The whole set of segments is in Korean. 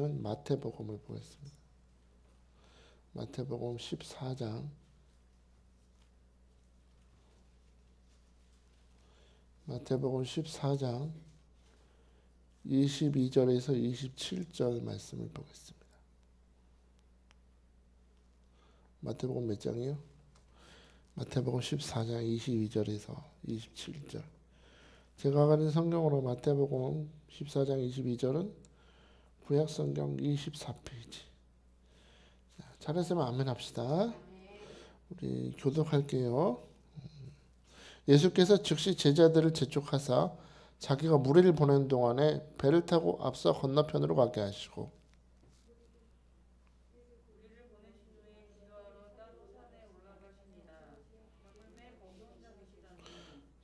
마태복음을 보겠습니다. 마태복음 14장 마태복음 14장 22절에서 27절 말씀을 보겠습니다. 마태복음 몇 장이요? 마태복음 14장 22절에서 27절. 제가 가진 성경으로 마태복음 14장 22절은 구약성경 24페이지. 잘했으면 아멘 합시다. 우리 교독할게요. 예수께서 즉시 제자들을 재촉하사 자기가 무리를 보내는 동안에 배를 타고 앞서 건너편으로 가게 하시고,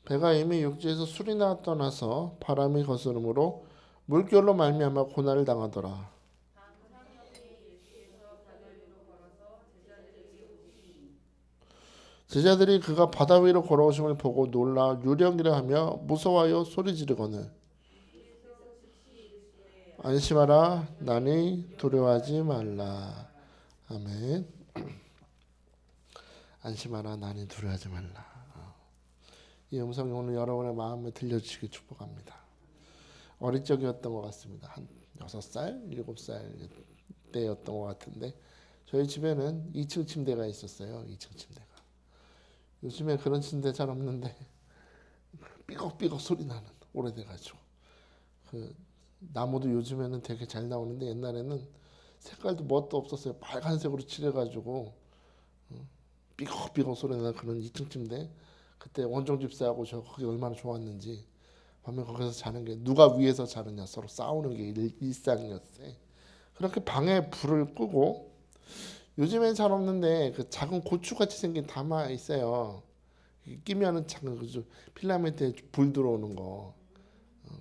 배가 이미 육지에서 수리나 떠나서 바람이 거스름으로 물결로 말미암아 고난을 당하더라. 제자들이 그가 바다 위로 걸어오심을 보고 놀라 유령이라 하며 무서워하여 소리 지르거늘 안심하라 나니 두려워하지 말라. 아멘. 안심하라 나니 두려워하지 말라. 이 음성이 오늘 여러분의 마음에 들려주시길 축복합니다. 어릴 적이었던 것 같습니다. 한 6살, 7살 때였던 것 같은데 저희 집에는 2층 침대가 있었어요. 2층 침대가. 요즘에 그런 침대 잘 없는데 삐걱삐걱 소리 나는, 오래돼가지고. 그 나무도 요즘에는 되게 잘 나오는데 옛날에는 색깔도 뭣도 없었어요. 빨간색으로 칠해가지고 삐걱삐걱 소리 나는 그런 2층 침대. 그때 원종 집사하고 저 그게 얼마나 좋았는지. 밤에 거기서 자는 게, 누가 위에서 자느냐 서로 싸우는 게 일상이었어요. 그렇게 방에 불을 끄고, 요즘엔 잘 없는데 그 작은 고추같이 생긴 담아 있어요. 끼면은 작은 그 필라멘트에 불 들어오는 거.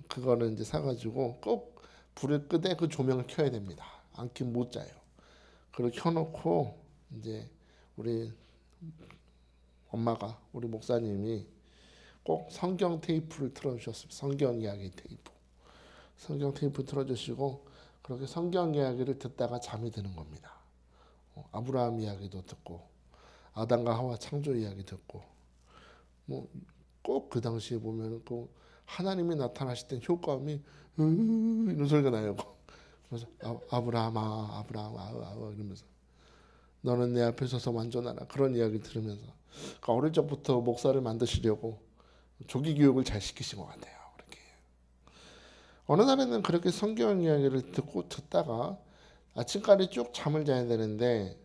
그거는 이제 사가지고 꼭 불을 끄되 그 조명을 켜야 됩니다. 안 켜면 못 자요. 그걸 켜놓고 이제 우리 엄마가, 우리 목사님이 꼭 성경 테이프를 틀어주셨습니다. 성경 이야기 테이프. 성경 테이프 틀어주시고 그렇게 성경 이야기를 듣다가 잠이 드는 겁니다. 아브라함 이야기도 듣고 아담과 하와 창조 이야기 듣고, 뭐 꼭 그 당시에 보면 그 하나님이 나타나실 땐 효과음이 이런 소리가 나요. 그래서 아브라함아 이러면서 너는 내 앞에 서서 완전하라, 그런 이야기 들으면서 그러니까 어릴 적부터 목사를 만드시려고 조기 교육을 잘 시키신 것 같아요. 그렇게 어느 날에는 그렇게 성경 이야기를 듣다가 아침까지 쭉 잠을 자야 되는데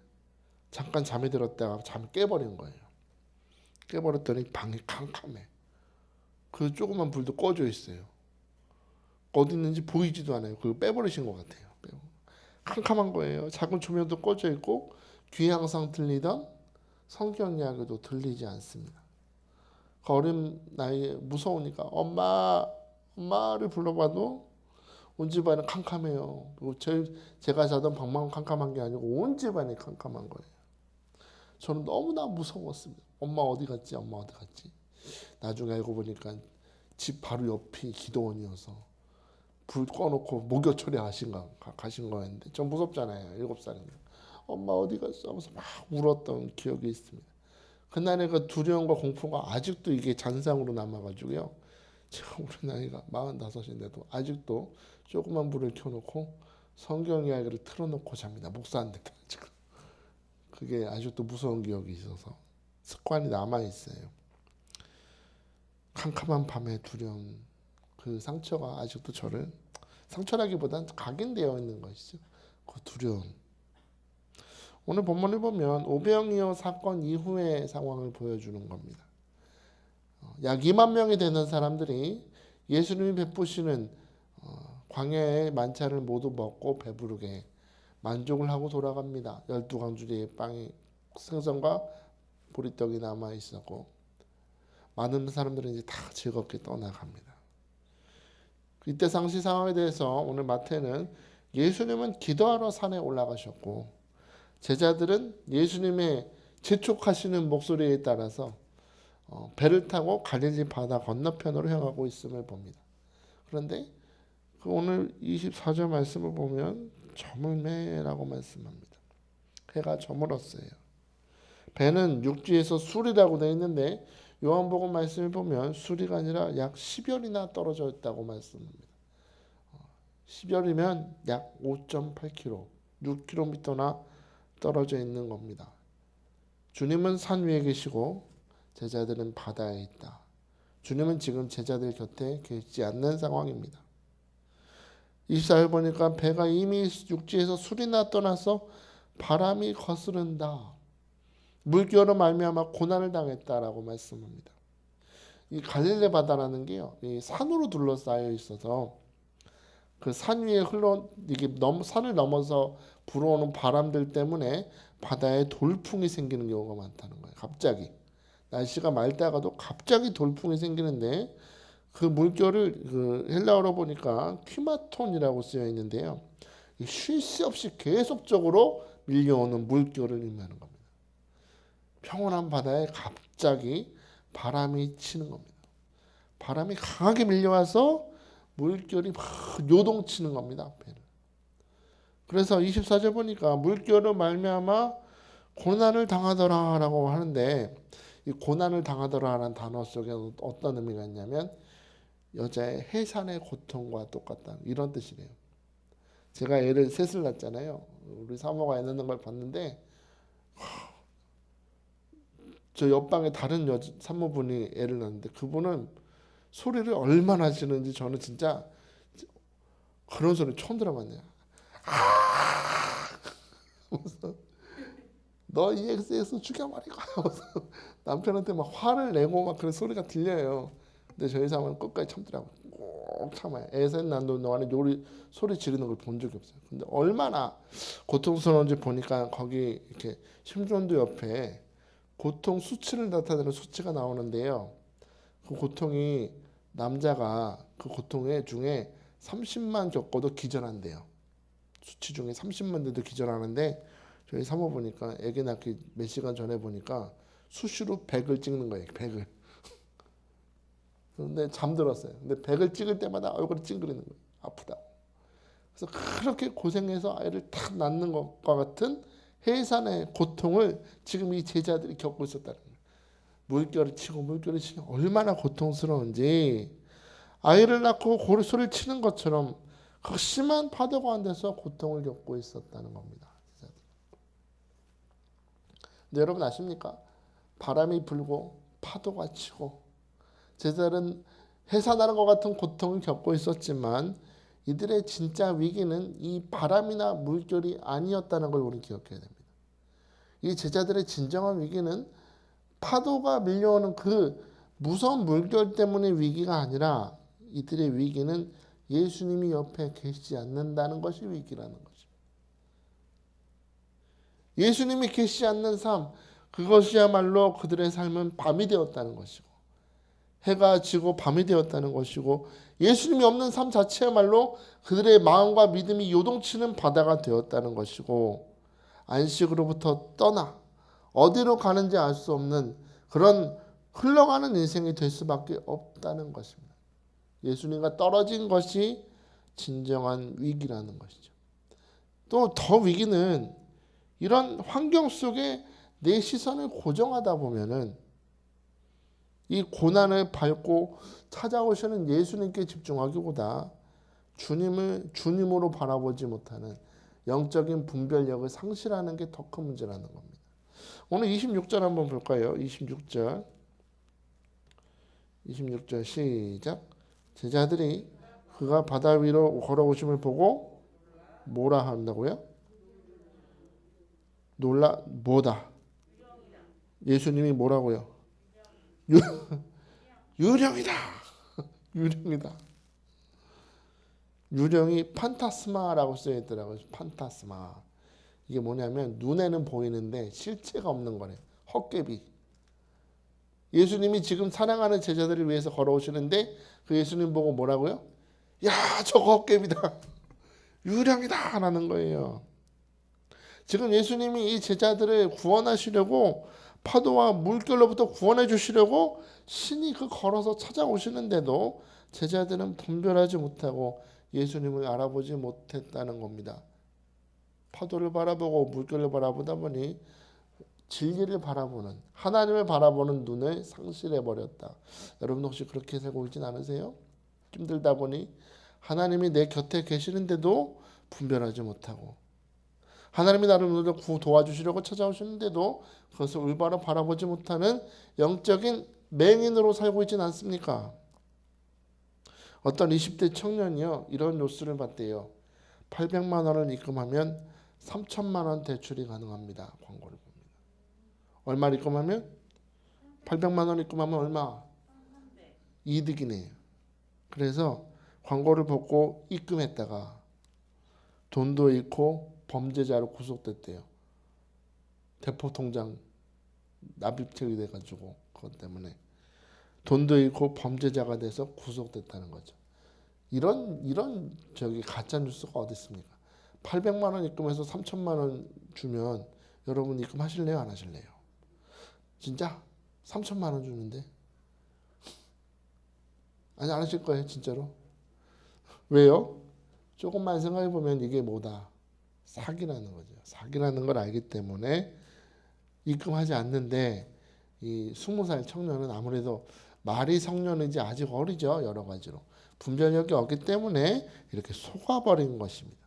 잠깐 잠이 들었다가 잠이 깨버린 거예요. 깨버렸더니 방이 캄캄해. 그 조그만 불도 꺼져 있어요. 어디 있는지 보이지도 않아요. 그거 빼버리신 것 같아요. 캄캄한 거예요. 작은 조명도 꺼져 있고 귀에 항상 들리던 성경 이야기도 들리지 않습니다. 그 어린 나이에 무서우니까 엄마를 불러봐도 온 집안이 캄캄해요. 그리고 제가 자던 방만 캄캄한 게 아니고 온 집안이 캄캄한 거예요. 저는 너무나 무서웠습니다. 엄마 어디 갔지? 나중에 알고 보니까 집 바로 옆이 기도원이어서 불 꺼놓고 목욕 처리하신 가신 거였는데 전 무섭잖아요. 7살이면. 엄마 어디 갔어? 하면서 막 울었던 기억이 있습니다. 그날의 그 두려움과 공포가 아직도 이게 잔상으로 남아가지고요. 제가 우리 나이가 45인데도 아직도 조그만 불을 켜놓고 성경 이야기를 틀어놓고 잡니다. 목사한테 지금. 그게 아직도 무서운 기억이 있어서 습관이 남아있어요. 캄캄한 밤의 두려움, 그 상처가 아직도 저를, 상처라기보단 각인되어 있는 것이죠. 그 두려움. 오늘 본문을 보면 오병이어 사건 이후의 상황을 보여주는 겁니다. 약 2만 명이 되는 사람들이 예수님이 베푸시는 광야의 만찬을 모두 먹고 배부르게 만족을 하고 돌아갑니다. 12강주리의 빵이, 생선과 보리떡이 남아 있었고 많은 사람들은 이제 다 즐겁게 떠나갑니다. 이때 상시 상황에 대해서 오늘 마태는 예수님은 기도하러 산에 올라가셨고 제자들은 예수님의 재촉하시는 목소리에 따라서 배를 타고 갈릴리 바다 건너편으로 향하고 있음을 봅니다. 그런데 그 오늘 24절 말씀을 보면 저물매라고 말씀합니다. 해가 저물었어요. 배는 육지에서 수리라고 되어 있는데 요한복음 말씀을 보면 수리가 아니라 약 10열이나 떨어져 있다고 말씀합니다. 10열이면 약 5.8km, 6km나 떨어져 있는 겁니다. 주님은 산 위에 계시고 제자들은 바다에 있다. 주님은 지금 제자들 곁에 계시지 않는 상황입니다. 24절 보니까 배가 이미 육지에서 술이나 떠나서 바람이 거스른다. 물결로 말미암아 고난을 당했다라고 말씀합니다. 이 갈릴레 바다라는 게요, 이 산으로 둘러싸여 있어서 그 산 위에 이게 산을 넘어서 불어오는 바람들 때문에 바다에 돌풍이 생기는 경우가 많다는 거예요. 갑자기 날씨가 맑다가도 갑자기 돌풍이 생기는데 그 물결을 그 헬라어로 보니까 퀴마톤이라고 쓰여 있는데요. 쉴 새 없이 계속적으로 밀려오는 물결을 의미하는 겁니다. 평온한 바다에 갑자기 바람이 치는 겁니다. 바람이 강하게 밀려와서 물결이 막 요동치는 겁니다. 배를. 그래서 24절 보니까 물결로 말미암아 고난을 당하더라라고 하는데 이 고난을 당하더라라는 단어 속에 어떤 의미가 있냐면 여자의 해산의 고통과 똑같다 이런 뜻이래요. 제가 애를 셋을 낳았잖아요. 우리 사모가 애 낳는 걸 봤는데 저 옆방에 다른 산모분이 애를 낳는데 그분은 소리를 얼마나 하시는지 저는 진짜 그런 소리 처음 들어봤네요. 너 EXS 죽여버리고 남편한테 막 화를 내고 막 그런 소리가 들려요. 근데 저희 사모는 끝까지 참더라고요. 꼭 참아요. 애셋 낳는 동안에 소리 지르는 걸 본 적이 없어요. 근데 얼마나 고통스러운지 보니까 거기 이렇게 심전도 옆에 고통 수치를 나타내는 수치가 나오는데요. 그 고통이 남자가 그 고통의 중에 30만 겪어도 기절한대요. 수치 중에 30만 돼도 기절하는데 저희 사모 보니까 애기 낳기 몇 시간 전에 보니까 수시로 100을 찍는 거예요. 100을. 그런데 잠들었어요. 근데 100을 찍을 때마다 얼굴이 찡그리는 거예요. 아프다. 그래서 그렇게 고생해서 아이를 탁 낳는 것과 같은 해산의 고통을 지금 이 제자들이 겪고 있었다는 거예요. 물결을 치고 얼마나 고통스러운지 아이를 낳고 소리를 치는 것처럼 그 심한 파도 가운데서 고통을 겪고 있었다는 겁니다. 근데 여러분 아십니까? 바람이 불고 파도가 치고 제자들은 해산하는 것 같은 고통을 겪고 있었지만 이들의 진짜 위기는 이 바람이나 물결이 아니었다는 걸 우리는 기억해야 됩니다. 이 제자들의 진정한 위기는 파도가 밀려오는 그 무서운 물결 때문의 위기가 아니라 이들의 위기는 예수님이 옆에 계시지 않는다는 것이 위기라는 것입니다. 예수님이 계시지 않는 삶, 그것이야말로 그들의 삶은 밤이 되었다는 것이고 해가 지고 밤이 되었다는 것이고 예수님이 없는 삶 자체야말로 그들의 마음과 믿음이 요동치는 바다가 되었다는 것이고 안식으로부터 떠나 어디로 가는지 알 수 없는 그런 흘러가는 인생이 될 수밖에 없다는 것입니다. 예수님과 떨어진 것이 진정한 위기라는 것이죠. 또 더 위기는 이런 환경 속에 내 시선을 고정하다 보면은 이 고난을 밟고 찾아오시는 예수님께 집중하기보다 주님으로 바라보지 못하는 영적인 분별력을 상실하는 게 더 큰 문제라는 겁니다. 오늘 26절 한번 볼까요? 26절 시작. 제자들이 그가 바다 위로 걸어오심을 보고 뭐라 한다고요? 뭐다? 예수님이 뭐라고요? 유령이다. 유령이다. 유령이 판타스마라고 쓰여 있더라고요. 판타스마. 이게 뭐냐면 눈에는 보이는데 실체가 없는 거래요. 헛개비. 예수님이 지금 사랑하는 제자들을 위해서 걸어오시는데 그 예수님 보고 뭐라고요? 야, 저거 헛개비다. 유령이다 라는 거예요. 지금 예수님이 이 제자들을 구원하시려고 파도와 물결로부터 구원해 주시려고 신이 걸어서 찾아오시는데도 제자들은 분별하지 못하고 예수님을 알아보지 못했다는 겁니다. 파도를 바라보고 물결을 바라보다 보니 진리를 바라보는, 하나님을 바라보는 눈을 상실해 버렸다. 여러분 혹시 그렇게 살고 있진 않으세요? 힘들다 보니 하나님이 내 곁에 계시는데도 분별하지 못하고, 하나님이 나를 도와주시려고 찾아오시는데도 그것을 올바로 바라보지 못하는 영적인 맹인으로 살고 있진 않습니까? 어떤 20대 청년이요, 이런 뉴스를 봤대요. 800만 원을 입금하면 3천만 원 대출이 가능합니다. 광고를 봅니다. 얼마를 입금하면? 800만 원 입금하면 얼마? 이득이네요. 그래서 광고를 보고 입금했다가 돈도 잃고 범죄자로 구속됐대요. 대포통장 납입책이 돼가지고 그것 때문에 돈도 잃고 범죄자가 돼서 구속됐다는 거죠. 이런 가짜 뉴스가 어디 있습니까? 800만 원 입금해서 3천만 원 주면 여러분 입금하실래요? 안 하실래요? 진짜 3천만 원 주는데 아니 안 하실 거예요 진짜로? 왜요? 조금만 생각해 보면 이게 뭐다? 사기라는 거죠. 사기라는 걸 알기 때문에 입금하지 않는데, 이 20살 청년은 아무래도 말이 성년이지 아직 어리죠. 여러 가지로 분별력이 없기 때문에 이렇게 속아버린 것입니다.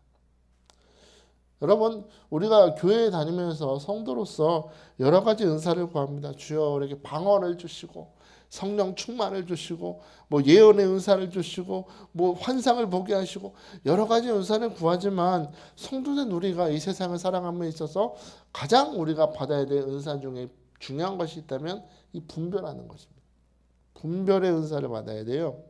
여러분, 우리가 교회에 다니면서 성도로서 여러 가지 은사를 구합니다. 주여 우리에게 방언을 주시고 성령 충만을 주시고 뭐 예언의 은사를 주시고 뭐 환상을 보게 하시고 여러 가지 은사를 구하지만, 성도된 우리가 이 세상을 살아감에 있어서 가장 우리가 받아야 될 은사 중에 중요한 것이 있다면 이 분별하는 것입니다. 분별의 은사를 받아야 돼요.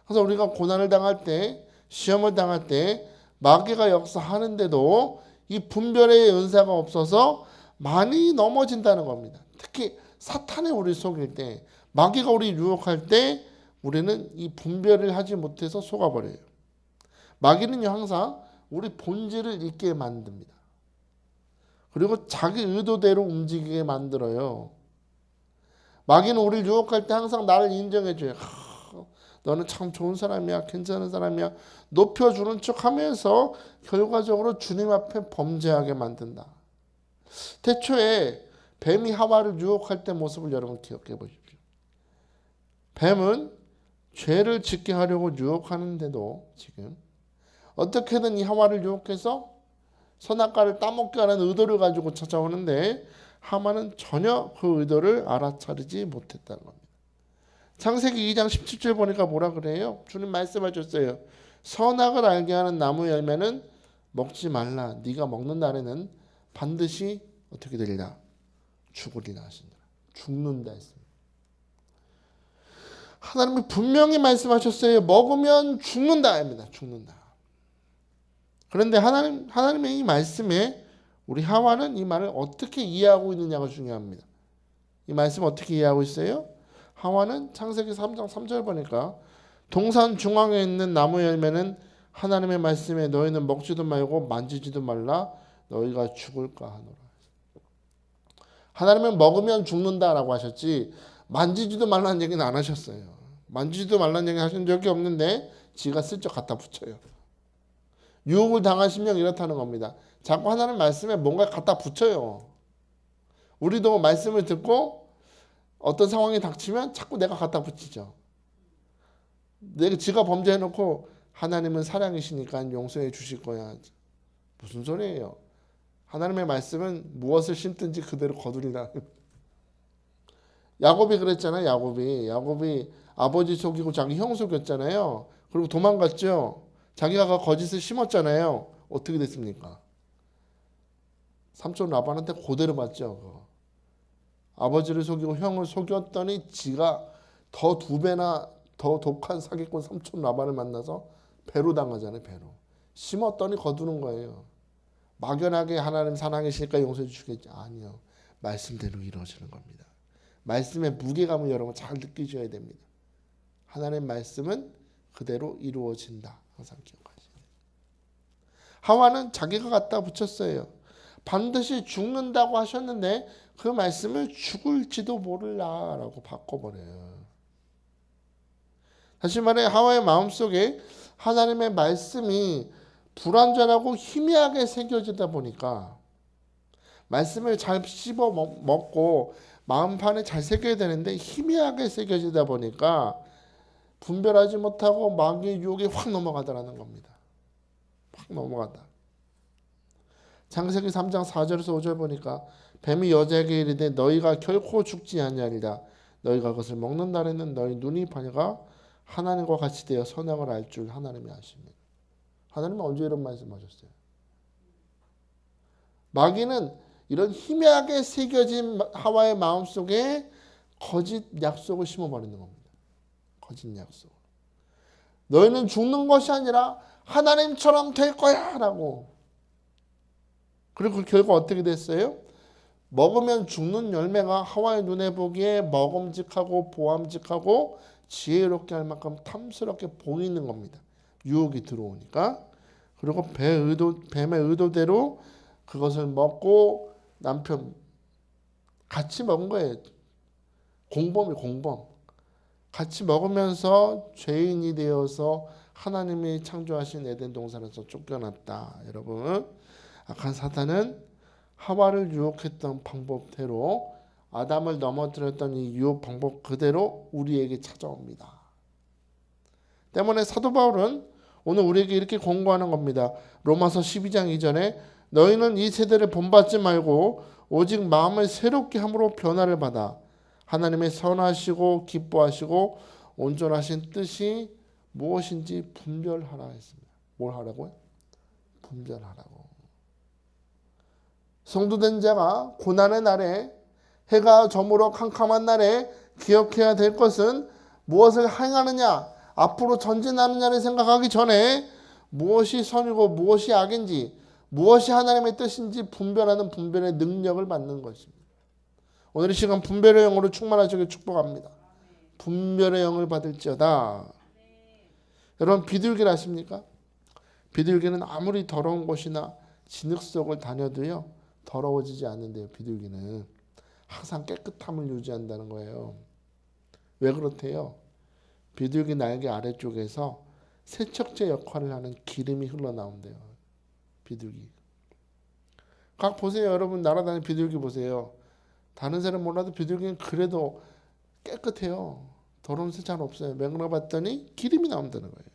그래서 우리가 고난을 당할 때, 시험을 당할 때 마귀가 역사하는데도 이 분별의 은사가 없어서 많이 넘어진다는 겁니다. 특히 사탄이 우리 속일 때, 마귀가 우리 유혹할 때 우리는 이 분별을 하지 못해서 속아버려요. 마귀는요 항상 우리 본질을 잊게 만듭니다. 그리고 자기 의도대로 움직이게 만들어요. 마귀는 우리를 유혹할 때 항상 나를 인정해줘요. 너는 참 좋은 사람이야, 괜찮은 사람이야, 높여주는 척하면서 결과적으로 주님 앞에 범죄하게 만든다. 태초에 뱀이 하와를 유혹할 때 모습을 여러분 기억해 보십시오. 뱀은 죄를 짓게 하려고 유혹하는데도 지금 어떻게든 이 하와를 유혹해서 선악과를 따먹게 하는 의도를 가지고 찾아오는데, 하만은 전혀 그 의도를 알아차리지 못했다는 겁니다. 창세기 2장 17절 보니까 뭐라 그래요? 주님 말씀하셨어요. 선악을 알게 하는 나무 열매는 먹지 말라. 네가 먹는 날에는 반드시 어떻게 되리라? 죽으리라 하신다. 죽는다 했습니다. 하나님이 분명히 말씀하셨어요. 먹으면 죽는다 합니다. 죽는다. 그런데 하나님의 이 말씀에 우리 하와는 이 말을 어떻게 이해하고 있느냐가 중요합니다. 이 말씀 어떻게 이해하고 있어요? 하와는 창세기 3장 3절 보니까 동산 중앙에 있는 나무 열매는 하나님의 말씀에 너희는 먹지도 말고 만지지도 말라 너희가 죽을까 하노라. 하나님은 먹으면 죽는다라고 하셨지 만지지도 말라는 얘기는 안 하셨어요. 만지지도 말라는 얘기 하신 적이 없는데 지가 슬쩍 갖다 붙여요. 유혹을 당하시면 이렇다는 겁니다. 자꾸 하나님 말씀에 뭔가 갖다 붙여요. 우리도 말씀을 듣고 어떤 상황이 닥치면 자꾸 내가 갖다 붙이죠. 내가 지가 범죄해놓고 하나님은 사랑이시니까 용서해 주실 거야. 무슨 소리예요? 하나님의 말씀은 무엇을 심든지 그대로 거두리라. 야곱이 그랬잖아요. 야곱이 아버지 속이고 자기 형 속였잖아요. 그리고 도망갔죠. 자기가 거짓을 심었잖아요. 어떻게 됐습니까? 삼촌 라반한테 고대로 맞죠. 그거. 아버지를 속이고 형을 속였더니 지가 더 2배나 더 독한 사기꾼 삼촌 라반을 만나서 배로 당하잖아요. 배로. 심었더니 거두는 거예요. 막연하게 하나님 사랑이시니까 용서해 주시겠지. 아니요. 말씀대로 이루어지는 겁니다. 말씀의 무게감을 여러분 잘 느끼셔야 됩니다. 하나님의 말씀은 그대로 이루어진다. 항상 기억하시죠. 하와는 자기가 갖다 붙였어요. 반드시 죽는다고 하셨는데 그 말씀을 죽을지도 모를라라고 바꿔버려요. 다시 말해 하와의 마음속에 하나님의 말씀이 불완전하고 희미하게 새겨지다 보니까 말씀을 잘 씹어 먹고 마음판에 잘 새겨야 되는데 희미하게 새겨지다 보니까 분별하지 못하고 마귀의 유혹에 확 넘어가더라는 겁니다. 확 넘어간다. 창세기 3장 4절에서 5절 보니까 뱀이 여자에게 이르되 너희가 결코 죽지 아니하리라. 너희가 그것을 먹는 날에는 너희 눈이 밝아 하나님과 같이 되어 선악을 알 줄 하나님이 아십니다. 하나님은 언제 이런 말씀하셨어요? 마귀는 이런 희미하게 새겨진 하와의 마음속에 거짓 약속을 심어버리는 겁니다. 거짓 약속. 너희는 죽는 것이 아니라 하나님처럼 될 거야 라고. 그리고 그 결과 어떻게 됐어요? 먹으면 죽는 열매가 하와의 눈에 보기에 먹음직하고 보암직하고 지혜롭게 할 만큼 탐스럽게 보이는 겁니다. 유혹이 들어오니까. 그리고 뱀의 의도대로 그것을 먹고 남편 같이 먹은 거예요. 공범. 같이 먹으면서 죄인이 되어서 하나님이 창조하신 에덴 동산에서 쫓겨났다. 여러분, 악한 사탄은 하와를 유혹했던 방법대로 아담을 넘어뜨렸던 이 유혹 방법 그대로 우리에게 찾아옵니다. 때문에 사도 바울은 오늘 우리에게 이렇게 권고하는 겁니다. 로마서 12장 2절에 너희는 이 세대를 본받지 말고 오직 마음을 새롭게 함으로 변화를 받아 하나님의 선하시고 기뻐하시고 온전하신 뜻이 무엇인지 분별하라 했습니다. 뭘 하라고요? 분별하라고. 성도된 자가 고난의 날에 해가 저물어 캄캄한 날에 기억해야 될 것은 무엇을 행하느냐, 앞으로 전진하느냐를 생각하기 전에 무엇이 선이고 무엇이 악인지, 무엇이 하나님의 뜻인지 분별하는 분별의 능력을 받는 것입니다. 오늘 이 시간 분별의 영으로 충만하시길 축복합니다. 분별의 영을 받을지어다. 여러분 비둘기를 아십니까? 비둘기는 아무리 더러운 곳이나 진흙 속을 다녀도요 더러워지지 않는데요. 비둘기는 항상 깨끗함을 유지한다는 거예요. 왜 그렇대요? 비둘기 날개 아래쪽에서 세척제 역할을 하는 기름이 흘러나온대요. 비둘기. 각 보세요. 여러분 날아다니는 비둘기 보세요. 다른 사람 몰라도 비둘기는 그래도 깨끗해요. 더러운 새 잘 없어요. 맹글어 봤더니 기름이 나온다는 거예요.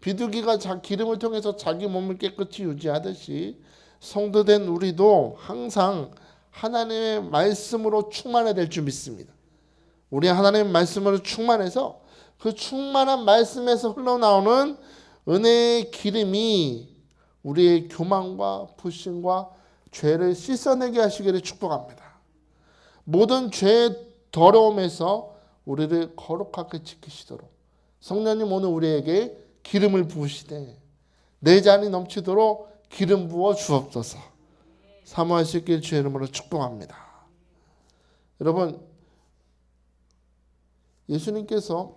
비둘기가 기름을 통해서 자기 몸을 깨끗이 유지하듯이 성도된 우리도 항상 하나님의 말씀으로 충만해야 될 줄 믿습니다. 우리 하나님의 말씀으로 충만해서 그 충만한 말씀에서 흘러나오는 은혜의 기름이 우리의 교만과 불신과 죄를 씻어내게 하시기를 축복합니다. 모든 죄의 더러움에서 우리를 거룩하게 지키시도록 성령님 오늘 우리에게 기름을 부으시되 내 잔이 넘치도록 기름 부어 주옵소서. 사모하시길 주의 이름으로 축복합니다. 여러분 예수님께서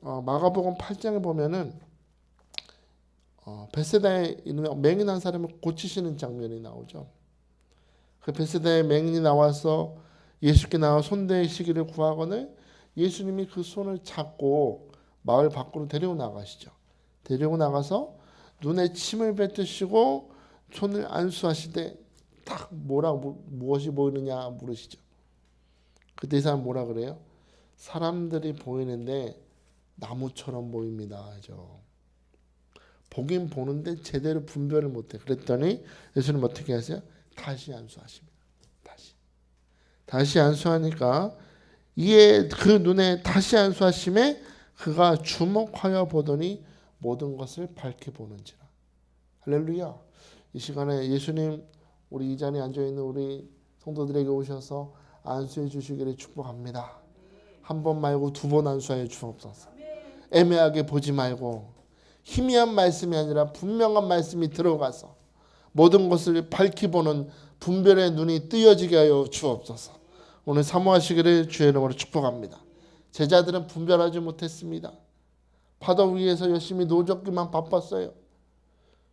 마가복음 8장에 보면은 벳세다에 있는 맹인한 사람을 고치시는 장면이 나오죠. 그 벳세다에 맹인이 나와서 예수께 나와 손대시기를 구하거늘 예수님이 그 손을 잡고 마을 밖으로 데리고 나가시죠. 데리고 나가서 눈에 침을 뱉으시고 손을 안수하시되 딱 무엇이 보이느냐 물으시죠. 그때 이 사람 뭐라 그래요? 사람들이 보이는데 나무처럼 보입니다. 하죠. 보긴 보는데 제대로 분별을 못해. 그랬더니 예수님 어떻게 하세요? 다시 안수하십니다. 다시 안수하니까 이에 그 눈에 다시 안수하심에 그가 주목하여 보더니 모든 것을 밝게 보는지라. 할렐루야. 이 시간에 예수님 우리 이 자리에 앉아있는 우리 성도들에게 오셔서 안수해 주시기를 축복합니다. 한 번 말고 두 번 안수하여 주옵소서. 애매하게 보지 말고 희미한 말씀이 아니라 분명한 말씀이 들어가서 모든 것을 밝히 보는 분별의 눈이 뜨여지게 하여 주옵소서. 오늘 사모하시기를 주의 이름으로 축복합니다. 제자들은 분별하지 못했습니다. 파도 위에서 열심히 노젓기만 바빴어요.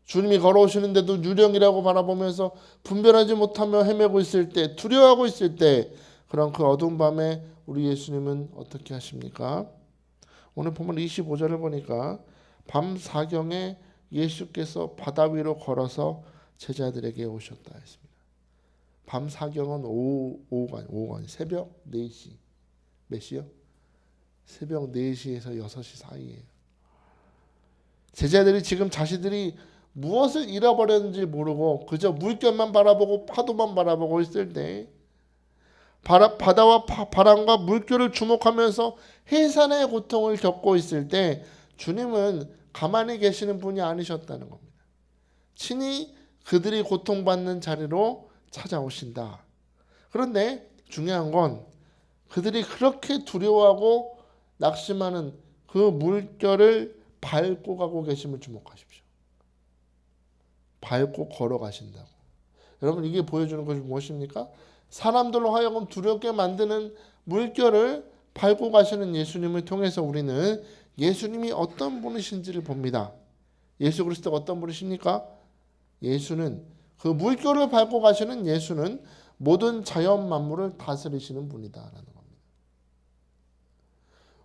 주님이 걸어오시는데도 유령이라고 바라보면서 분별하지 못하며 헤매고 있을 때, 두려워하고 있을 때, 그런 그 어두운 밤에 우리 예수님은 어떻게 하십니까? 오늘 보면 25절을 보니까 밤 사경에 예수께서 바다 위로 걸어서 제자들에게 오셨다 했습니다. 밤 사경은 오후 새벽 4시. 몇 시요? 새벽 4시에서 6시 사이에요. 제자들이 지금 자신들이 무엇을 잃어버렸는지 모르고 그저 물결만 바라보고 파도만 바라보고 있을 때 바다와 바람과 물결을 주목하면서 해산의 고통을 겪고 있을 때 주님은 가만히 계시는 분이 아니셨다는 겁니다. 친히 그들이 고통받는 자리로 찾아오신다. 그런데 중요한 건 그들이 그렇게 두려워하고 낙심하는 그 물결을 밟고 가고 계심을 주목하십시오. 밟고 걸어가신다고. 여러분 이게 보여주는 것이 무엇입니까? 사람들로 하여금 두렵게 만드는 물결을 밟고 가시는 예수님을 통해서 우리는 예수님이 어떤 분이신지를 봅니다. 예수 그리스도가 어떤 분이십니까? 예수는 그 물결을 밟고 가시는 예수는 모든 자연 만물을 다스리시는 분이다라는 겁니다.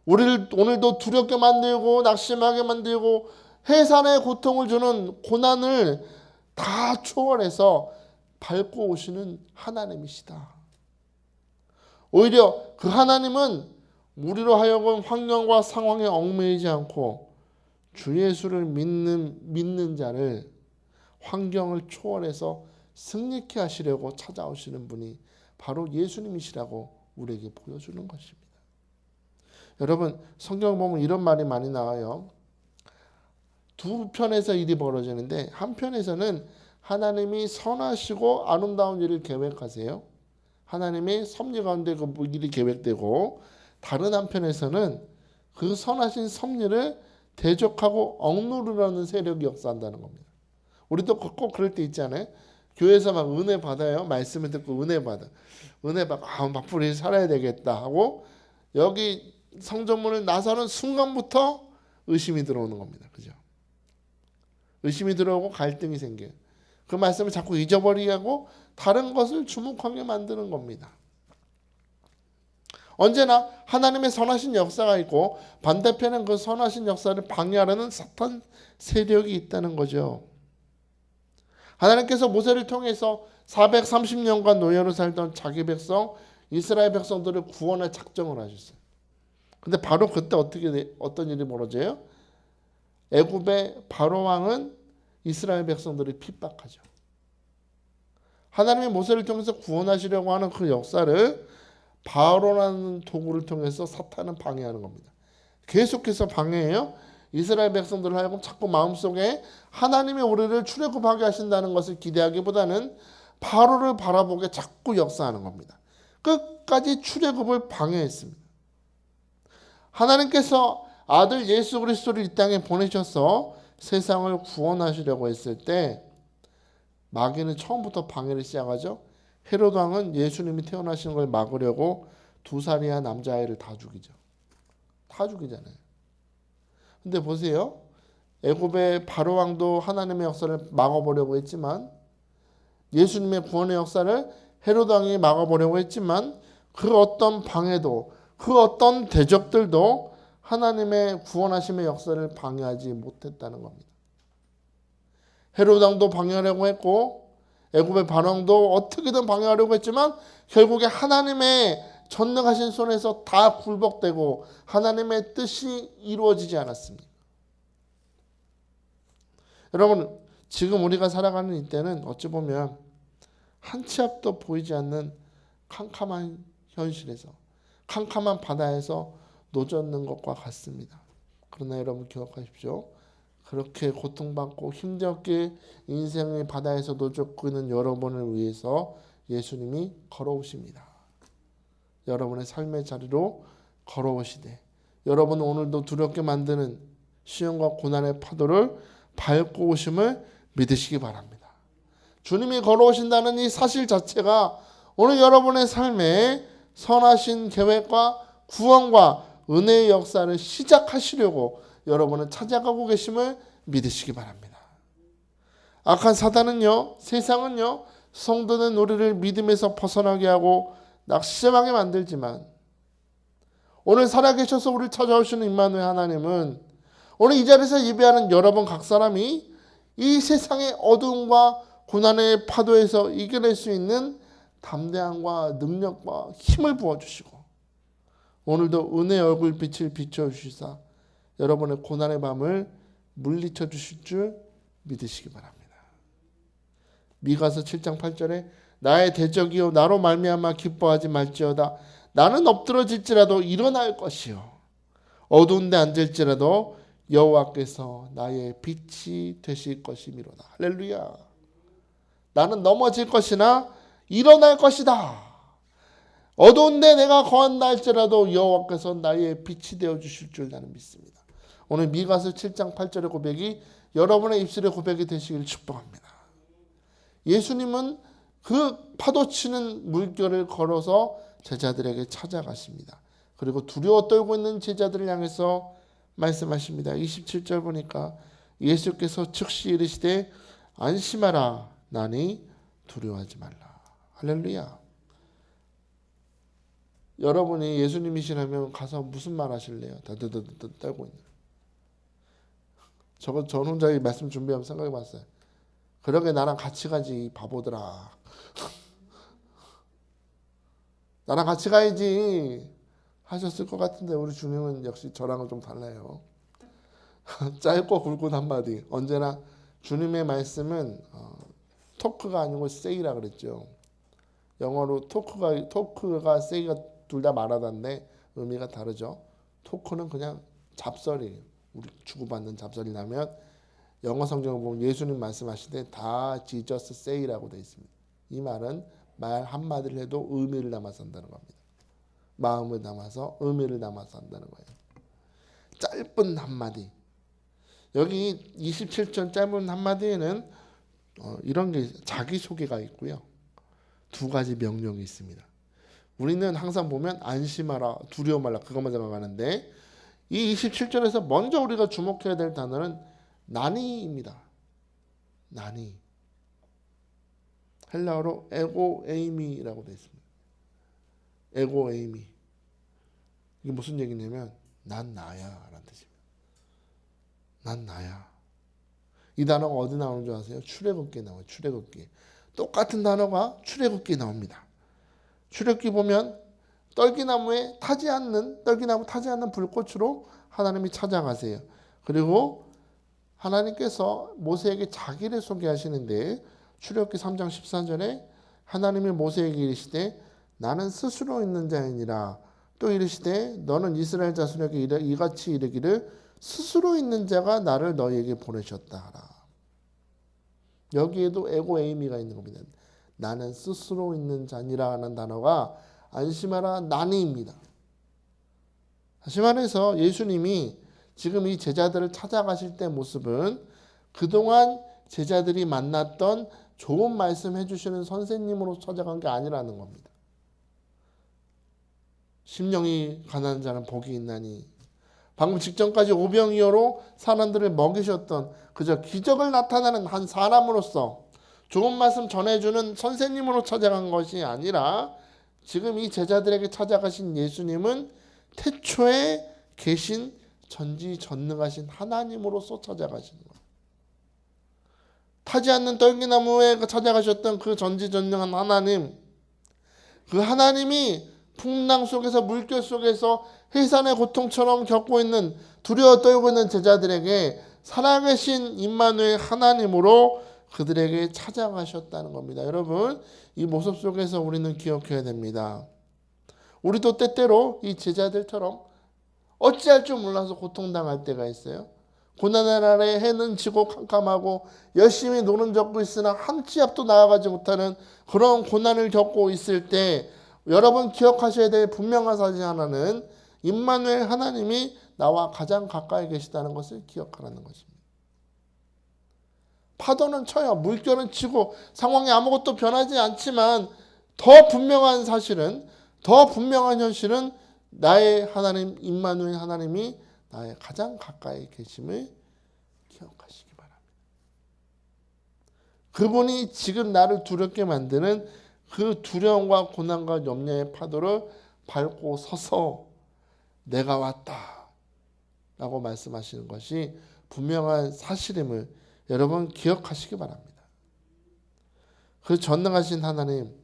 우리를 오늘도 두렵게 만들고 낙심하게 만들고 해산의 고통을 주는 고난을 다 초월해서 밟고 오시는 하나님이시다. 오히려 그 하나님은 우리로 하여금 환경과 상황에 얽매이지 않고 주 예수를 믿는 자를 환경을 초월해서 승리케 하시려고 찾아오시는 분이 바로 예수님이시라고 우리에게 보여주는 것입니다. 여러분 성경 보면 이런 말이 많이 나와요. 두 편에서 일이 벌어지는데 한 편에서는 하나님이 선하시고 아름다운 일을 계획하세요. 하나님의 섭리 가운데 그 일이 계획되고 다른 한편에서는 그 선하신 섭리를 대적하고 억누르려는 세력이 역사한다는 겁니다. 우리도 꼭 그럴 때 있잖아요. 교회에서 막 은혜 받아요. 말씀을 듣고 은혜 받아. 은혜 받고 맞불이 살아야 되겠다 하고 여기 성전문을 나서는 순간부터 의심이 들어오는 겁니다. 그죠? 의심이 들어오고 갈등이 생겨요. 그 말씀을 자꾸 잊어버리게 하고 다른 것을 주목하게 만드는 겁니다. 언제나 하나님의 선하신 역사가 있고 반대편은 그 선하신 역사를 방해하려는 사탄 세력이 있다는 거죠. 하나님께서 모세를 통해서 430년간 노예로 살던 자기 백성 이스라엘 백성들을 구원할 작정을 하셨어요. 근데 바로 그때 어떤 일이 벌어져요? 애굽의 바로 왕은 이스라엘 백성들을 핍박하죠. 하나님의 모세를 통해서 구원하시려고 하는 그 역사를 바로라는 도구를 통해서 사탄은 방해하는 겁니다. 계속해서 방해해요. 이스라엘 백성들을 하여금 자꾸 마음속에 하나님의 우리를 출애굽하게 하신다는 것을 기대하기보다는 바로를 바라보게 자꾸 역사하는 겁니다. 끝까지 출애굽을 방해했습니다. 하나님께서 아들 예수 그리스도를 이 땅에 보내셔서 세상을 구원하시려고 했을 때 마귀는 처음부터 방해를 시작하죠. 헤롯 왕은 예수님이 태어나시는 걸 막으려고 2살이야 남자아이를 다 죽이죠. 다 죽이잖아요. 근데 보세요. 애굽의 바로 왕도 하나님의 역사를 막아보려고 했지만 예수님의 구원의 역사를 헤롯 왕이 막아보려고 했지만 그 어떤 방해도 그 어떤 대적들도 하나님의 구원하심의 역사를 방해하지 못했다는 겁니다. 헤롯 왕도 방해하려고 했고 애굽의 바로 왕도 어떻게든 방해하려고 했지만 결국에 하나님의 전능하신 손에서 다 굴복되고 하나님의 뜻이 이루어지지 않았습니다. 여러분 지금 우리가 살아가는 이때는 어찌 보면 한 치 앞도 보이지 않는 캄캄한 현실에서 캄캄한 바다에서 노젓는 것과 같습니다. 그러나 여러분 기억하십시오. 그렇게 고통받고 힘들게 인생의 바다에서 노젓고 있는 여러분을 위해서 예수님이 걸어오십니다. 여러분의 삶의 자리로 걸어오시되 여러분 오늘도 두렵게 만드는 시험과 고난의 파도를 밟고 오심을 믿으시기 바랍니다. 주님이 걸어오신다는 이 사실 자체가 오늘 여러분의 삶에 선하신 계획과 구원과 은혜의 역사를 시작하시려고 여러분은 찾아가고 계심을 믿으시기 바랍니다. 악한 사단은요, 세상은요, 성도는 우리를 믿음에서 벗어나게 하고 낙심하게 만들지만 오늘 살아계셔서 우리를 찾아오시는 임마누엘 하나님은 오늘 이 자리에서 예배하는 여러분 각 사람이 이 세상의 어두움과 고난의 파도에서 이겨낼 수 있는 담대함과 능력과 힘을 부어주시고 오늘도 은혜의 얼굴빛을 비춰주시사 여러분의 고난의 밤을 물리쳐 주실 줄 믿으시기 바랍니다. 미가서 7장 8절에 나의 대적이요 나로 말미암아 기뻐하지 말지어다. 나는 엎드러질지라도 일어날 것이요 어두운 데 앉을지라도 여호와께서 나의 빛이 되실 것이미로다. 할렐루야. 나는 넘어질 것이나 일어날 것이다. 어두운 데 내가 거한다 할지라도 여호와께서 나의 빛이 되어 주실 줄 나는 믿습니다. 오늘 미가서 7장 8절의 고백이 여러분의 입술의 고백이 되시기를 축복합니다. 예수님은 그 파도치는 물결을 걸어서 제자들에게 찾아가십니다. 그리고 두려워 떨고 있는 제자들을 향해서 말씀하십니다. 27절 보니까 예수께서 즉시 이르시되 안심하라 나니 두려워하지 말라. 할렐루야. 여러분이 예수님이시라면 가서 무슨 말 하실래요? 더더더더 떨고 있는. 저 혼자 이 말씀 준비하면 생각해 봤어요. 그러게 나랑 같이 가지 바보들아. 나랑 같이 가야지 하셨을 것 같은데 우리 주님은 역시 저랑은 좀 달라요. 짧고 굵은 한마디. 언제나 주님의 말씀은 토크가 아니고 세이라 그랬죠. 영어로 토크가 세이가 둘 다 말하다인데 의미가 다르죠. 토크는 그냥 잡설이에요. 우리 주고받는 잡설이 나면 영어 성경을 보면 예수님 말씀하실 때 다 Jesus say라고 되어 있습니다. 이 말은 말 한마디를 해도 의미를 담아서 한다는 겁니다. 마음을 담아서 의미를 담아서 한다는 거예요. 짧은 한마디. 여기 27절 짧은 한마디에는 이런 게 자기소개가 있고요. 두 가지 명령이 있습니다. 우리는 항상 보면 안심하라, 두려워 말라 그것만 생각하는데 이 27절에서 먼저 우리가 주목해야 될 단어는 나니입니다. 나니. 헬라어로 에고에이미라고 되어 있습니다. 에고에이미. 이게 무슨 얘기냐면 난 나야 라는 뜻입니다. 난 나야. 이 단어가 어디 나오는 줄 아세요? 출애굽기에 나와요. 출애굽기. 똑같은 단어가 출애굽기에 나옵니다. 출애굽기 보면 떨기나무 타지 않는 불꽃으로 하나님이 찾아가세요. 그리고 하나님께서 모세에게 자기를 소개하시는데 출애굽기 3장 14절에 하나님이 모세에게 이르시되 나는 스스로 있는 자이니라. 또 이르시되 너는 이스라엘 자손에게 이같이 이르기를 스스로 있는 자가 나를 너희에게 보내셨다 하라. 여기에도 에고에이미가 있는 겁니다. 나는 스스로 있는 자니라 하는 단어가 안심하라 나니입니다. 다시 말해서 예수님이 지금 이 제자들을 찾아가실 때 모습은 그동안 제자들이 만났던 좋은 말씀 해주시는 선생님으로 찾아간 게 아니라는 겁니다. 심령이 가난한 자는 복이 있나니 방금 직전까지 오병이어로 사람들을 먹이셨던 그저 기적을 나타내는 한 사람으로서 좋은 말씀 전해주는 선생님으로 찾아간 것이 아니라 지금 이 제자들에게 찾아가신 예수님은 태초에 계신 전지전능하신 하나님으로서 찾아가시는 거예요. 타지 않는 떨기나무에 찾아가셨던 그 전지전능한 하나님, 그 하나님이 풍랑 속에서 물결 속에서 해산의 고통처럼 겪고 있는 두려워 떨고 있는 제자들에게 살아계신 임마누엘 하나님으로 그들에게 찾아가셨다는 겁니다. 여러분 이 모습 속에서 우리는 기억해야 됩니다. 우리도 때때로 이 제자들처럼 어찌할 줄 몰라서 고통당할 때가 있어요. 고난의 날에 해는 지고 캄캄하고 열심히 노는 적도 있으나 한 치 앞도 나아가지 못하는 그런 고난을 겪고 있을 때 여러분 기억하셔야 될 분명한 사실 하나는 임마누엘 하나님이 나와 가장 가까이 계시다는 것을 기억하라는 것입니다. 파도는 쳐요. 물결은 치고 상황이 아무것도 변하지 않지만 더 분명한 사실은 더 분명한 현실은 나의 하나님 임마누엘 하나님이 나의 가장 가까이 계심을 기억하시기 바랍니다. 그분이 지금 나를 두렵게 만드는 그 두려움과 고난과 염려의 파도를 밟고 서서 내가 왔다 라고 말씀하시는 것이 분명한 사실임을 여러분 기억하시기 바랍니다. 그 전능하신 하나님,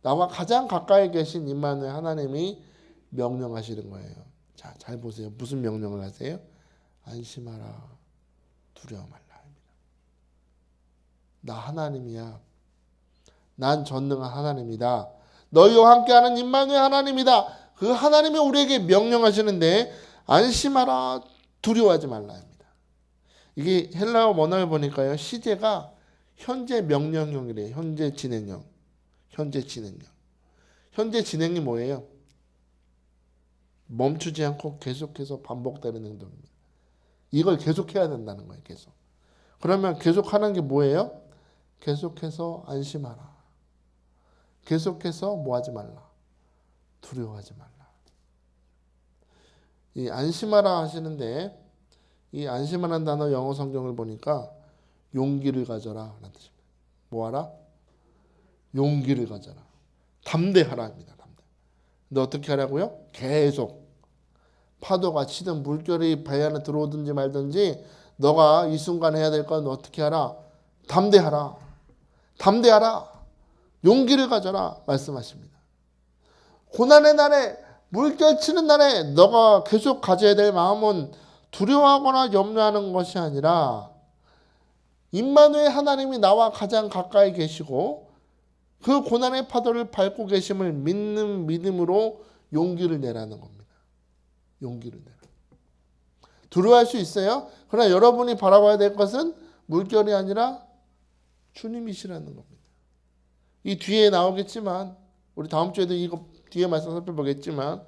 나와 가장 가까이 계신 임마누엘 하나님이 명령하시는 거예요. 자, 잘 보세요. 무슨 명령을 하세요? 안심하라, 두려워 말라. 나 하나님이야. 난 전능한 하나님이다. 너희와 함께하는 임마누엘 하나님이다. 그 하나님이 우리에게 명령하시는데 안심하라, 두려워하지 말라 합니다. 이게 헬라어 원어를 보니까요, 시제가 현재 명령형이래요. 현재 진행형. 현재 진행형. 현재 진행이 뭐예요? 멈추지 않고 계속해서 반복되는 행동입니다. 이걸 계속해야 된다는 거예요. 계속. 그러면 계속하는 게 뭐예요? 계속해서 안심하라. 계속해서 뭐하지 말라. 두려워하지 말라. 이 안심하라 하시는데 이 안심하라는 단어 영어 성경을 보니까 용기를 가져라 라는 뜻입니다. 뭐하라? 용기를 가져라. 담대하라 합니다. 담대. 근데 어떻게 하라고요? 계속. 파도가 치든 물결이 배 안에 들어오든지 말든지 너가 이 순간 해야 될 건 어떻게 하라? 담대하라. 담대하라. 용기를 가져라 말씀하십니다. 고난의 날에 물결 치는 날에 너가 계속 가져야 될 마음은 두려워하거나 염려하는 것이 아니라 임마누엘 하나님이 나와 가장 가까이 계시고 그 고난의 파도를 밟고 계심을 믿는 믿음으로 용기를 내라는 겁니다. 용기를 내라. 두려워할 수 있어요. 그러나 여러분이 바라봐야 될 것은 물결이 아니라 주님이시라는 겁니다. 이 뒤에 나오겠지만 우리 다음 주에도 이거 뒤에 말씀 살펴보겠지만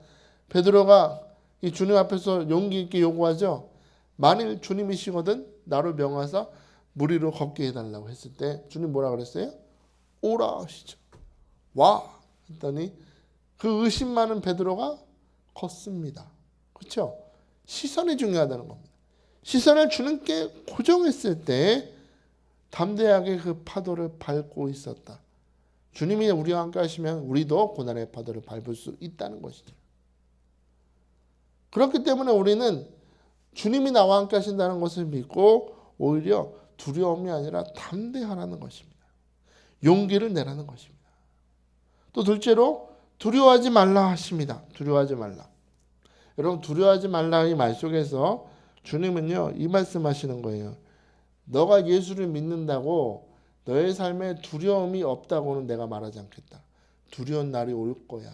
베드로가 이 주님 앞에서 용기 있게 요구하죠. 만일 주님이시거든 나로 명하사 물 위로 걷게 해달라고 했을 때 주님 뭐라 그랬어요? 오라 하시죠. 와 했더니 그 의심 많은 베드로가 걷습니다. 그렇죠? 시선이 중요하다는 겁니다. 시선을 주님께 고정했을 때 담대하게 그 파도를 밟고 있었다. 주님이 우리와 함께 하시면 우리도 고난의 파도를 밟을 수 있다는 것이죠. 그렇기 때문에 우리는 주님이 나와 함께 하신다는 것을 믿고 오히려 두려움이 아니라 담대하라는 것입니다. 용기를 내라는 것입니다. 또 둘째로 두려워하지 말라 하십니다. 두려워하지 말라. 여러분 두려워하지 말라 이 말 속에서 주님은요 이 말씀하시는 거예요. 너가 예수를 믿는다고 너의 삶에 두려움이 없다고는 내가 말하지 않겠다. 두려운 날이 올 거야.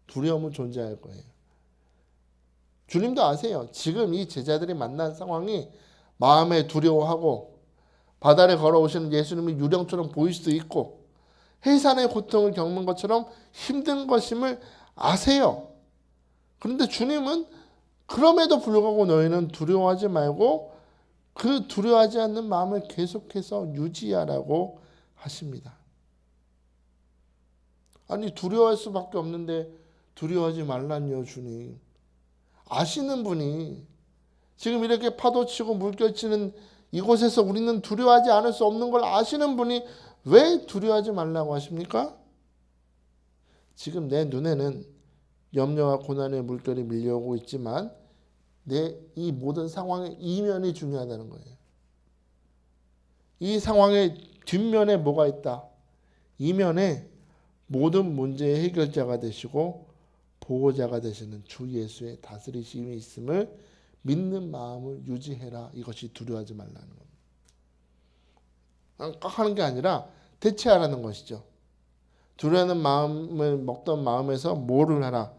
두려움은 존재할 거예요. 주님도 아세요. 지금 이 제자들이 만난 상황이 마음에 두려워하고 바다를 걸어오시는 예수님이 유령처럼 보일 수도 있고 해산의 고통을 겪는 것처럼 힘든 것임을 아세요. 그런데 주님은 그럼에도 불구하고 너희는 두려워하지 말고 그 두려워하지 않는 마음을 계속해서 유지하라고 하십니다. 아니 두려워할 수밖에 없는데 두려워하지 말라니요 주님. 아시는 분이 지금 이렇게 파도치고 물결치는 이곳에서 우리는 두려워하지 않을 수 없는 걸 아시는 분이 왜 두려워하지 말라고 하십니까? 지금 내 눈에는 염려와 고난의 물결이 밀려오고 있지만 내 이 모든 상황의 이면이 중요하다는 거예요. 이 상황의 뒷면에 뭐가 있다? 이면에 모든 문제의 해결자가 되시고 보호자가 되시는 주 예수의 다스리심이 있음을 믿는 마음을 유지해라. 이것이 두려워하지 말라는 겁니다. 하는 게 아니라 대체하라는 것이죠. 두려워하는 마음을 먹던 마음에서 뭐를 하라?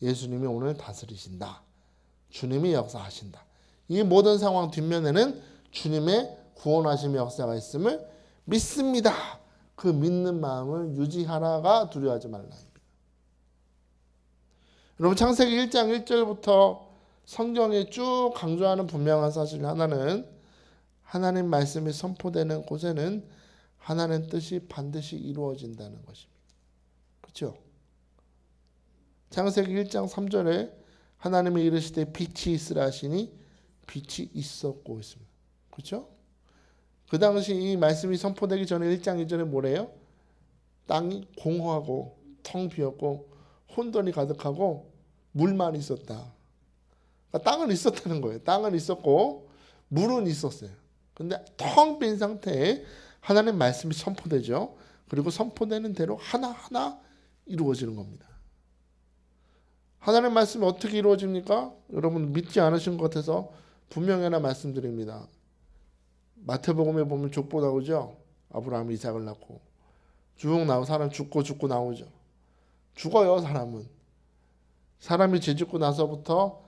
예수님이 오늘 다스리신다. 주님이 역사하신다. 이 모든 상황 뒷면에는 주님의 구원하심의 역사가 있음을 믿습니다. 그 믿는 마음을 유지하라가 두려워하지 말라입니다. 여러분 창세기 1장 1절부터 성경에 쭉 강조하는 분명한 사실 하나는 하나님 말씀이 선포되는 곳에는 하나님 뜻이 반드시 이루어진다는 것입니다. 그렇죠? 창세기 1장 3절에 하나님이 이르시되 빛이 있으라 하시니 빛이 있었고 있습니다. 그렇죠? 그 당시 이 말씀이 선포되기 전에 1장 2절에 뭐래요? 땅이 공허하고 텅 비었고 혼돈이 가득하고 물만 있었다. 그러니까 땅은 있었다는 거예요. 땅은 있었고 물은 있었어요. 근데 텅 빈 상태에 하나님의 말씀이 선포되죠. 그리고 선포되는 대로 하나하나 이루어지는 겁니다. 하나님의 말씀이 어떻게 이루어집니까? 여러분 믿지 않으신 것 같아서 분명히 하나 말씀드립니다. 마태복음에 보면 족보 나오죠. 아브라함이 이삭을 낳고 쭉 나오고 사람 죽고 나오죠. 죽어요. 사람이 죄 짓고 나서부터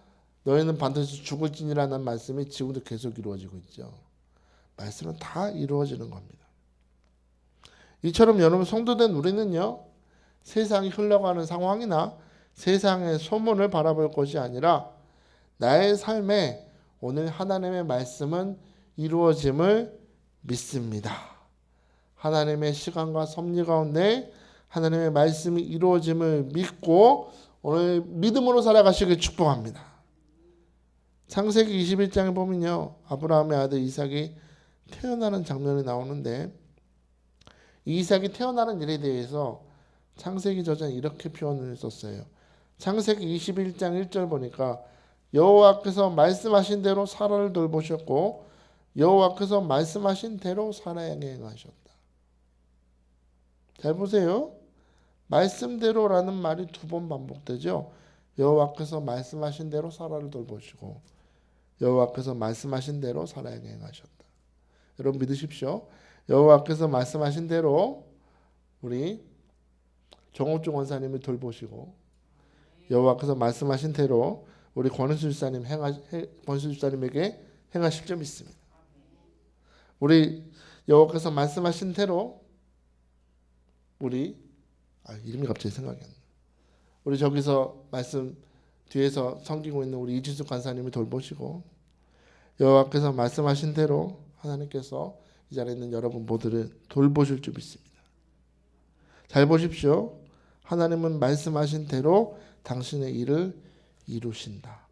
너희는 반드시 죽을지니라는 말씀이 지금도 계속 이루어지고 있죠. 말씀은 다 이루어지는 겁니다. 이처럼 여러분 성도된 우리는요, 세상이 흘러가는 상황이나 세상의 소문을 바라볼 것이 아니라 나의 삶에 오늘 하나님의 말씀은 이루어짐을 믿습니다. 하나님의 시간과 섭리 가운데 하나님의 말씀이 이루어짐을 믿고 오늘 믿음으로 살아가시길 축복합니다. 창세기 21장에 보면요, 아브라함의 아들 이삭이 태어나는 장면이 나오는데 이 이삭이 태어나는 일에 대해서 창세기 저자는 이렇게 표현을 썼어요. 창세기 21장 1절 보니까 여호와께서 말씀하신 대로 사라를 돌보셨고 여호와께서 말씀하신 대로 사라에게 행하셨다. 잘 보세요. 말씀대로라는 말이 2번 반복되죠. 여호와께서 말씀하신 대로 사라를 돌보시고 여호와께서 말씀하신 대로 사라에게 행하셨다. 여러분 믿으십시오. 여호와께서 말씀하신 대로 우리 정옥중 원사님을 돌보시고 여호와께서 말씀하신 대로 우리 권은수 집사님에게 행하실 줄 믿습니다. 우리 여호와께서 말씀하신 대로 우리 이름이 갑자기 생각이 안 나. 우리 저기서 말씀 뒤에서 섬기고 있는 우리 이진숙 간사님을 돌보시고 여호와께서 말씀하신 대로 하나님께서 이 자리에 있는 여러분 모두를 돌보실 줄 믿습니다. 잘 보십시오. 하나님은 말씀하신 대로 당신의 일을 이루신다.